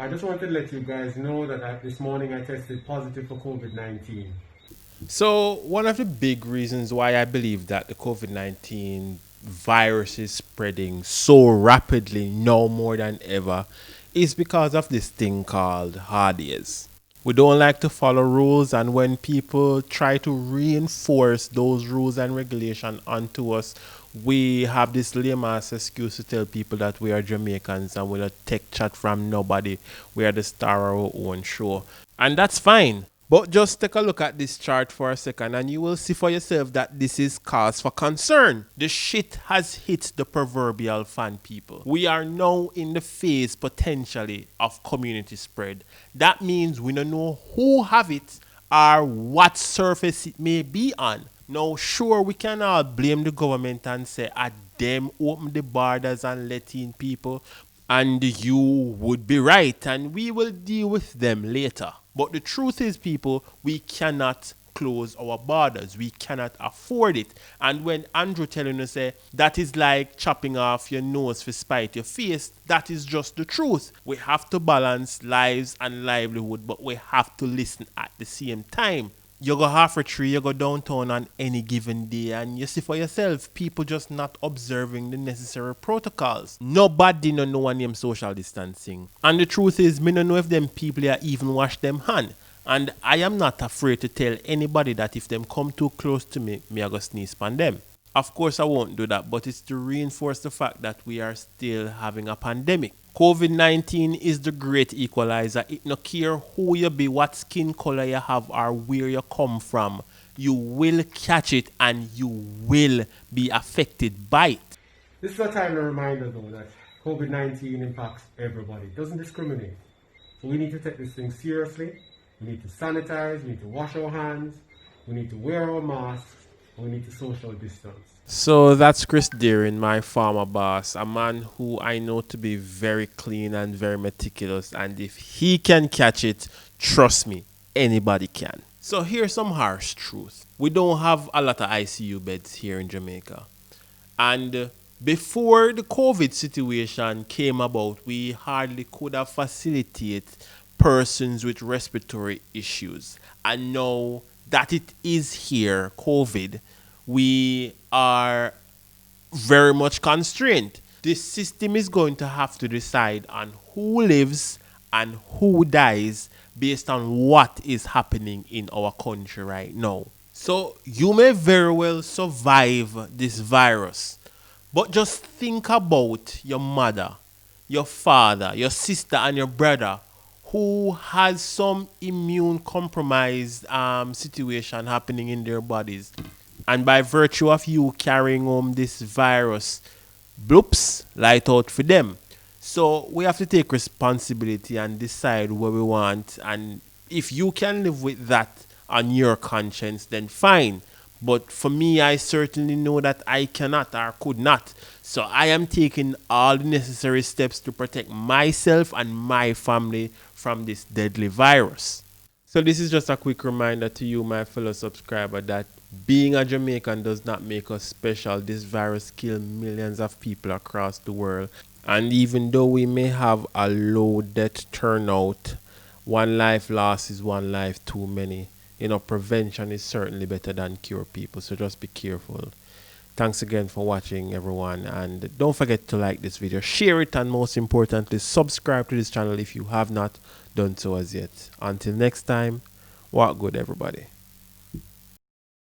I just wanted to let you guys know that this morning I tested positive for COVID-19. So, one of the big reasons why I believe that the COVID 19 virus is spreading so rapidly now more than ever is because of this thing called holidays. We don't like to follow rules, and when people try to reinforce those rules and regulation onto us, we have this lame ass excuse to tell people that we are Jamaicans and we don't take chat from nobody. We are the star of our own show. And that's fine. But just take a look at this chart for a second and you will see for yourself that this is cause for concern. The shit has hit the proverbial fan, people. We are now in the phase potentially of community spread. That means we don't know who have it or what surface it may be on. Now, sure, we can all blame the government and say, them open the borders and let in people. And you would be right, and we will deal with them later. But the truth is, people, we cannot close our borders. We cannot afford it. And when Andrew telling us that is like chopping off your nose for spite your face, that is just the truth. We have to balance lives and livelihood, but we have to listen at the same time. You go half a tree, you go downtown on any given day, and you see for yourself, people just not observing the necessary protocols. Nobody no know one name social distancing. And the truth is, me no know if them people are even wash them hand. And I am not afraid to tell anybody that if them come too close to me, I go sneeze on them. Of course, I won't do that, but it's to reinforce the fact that we are still having a pandemic. COVID-19 is the great equalizer. It no care who you be, what skin color you have, or where you come from. You will catch it and you will be affected by it. This is a time to remind us though that COVID-19 impacts everybody. It doesn't discriminate. So we need to take this thing seriously. We need to sanitize, we need to wash our hands, we need to wear our masks, and we need to social distance. So that's Chris Deering, my former boss, a man who I know to be very clean and very meticulous. And if he can catch it, trust me, anybody can. So here's some harsh truth. We don't have a lot of ICU beds here in Jamaica. And before the COVID situation came about, we hardly could have facilitated persons with respiratory issues. And now that it is here, COVID, we are very much constrained. This system is going to have to decide on who lives and who dies based on what is happening in our country right now. So you may very well survive this virus, but just think about your mother, your father, your sister, and your brother who has some immune compromised situation happening in their bodies. And by virtue of you carrying home this virus, bloops, light out for them. So we have to take responsibility and decide what we want. And if you can live with that on your conscience, then fine. But for me, I certainly know that I cannot or could not. So I am taking all the necessary steps to protect myself and my family from this deadly virus. So this is just a quick reminder to you, my fellow subscriber, that being a Jamaican does not make us special. This virus kills millions of people across the world. And even though we may have a low death turnout, one life lost is one life too many. Prevention is certainly better than cure, people. So just be careful. Thanks again for watching, everyone. And don't forget to like this video, share it, and most importantly, subscribe to this channel if you have not done so as yet. Until next time, walk good, everybody.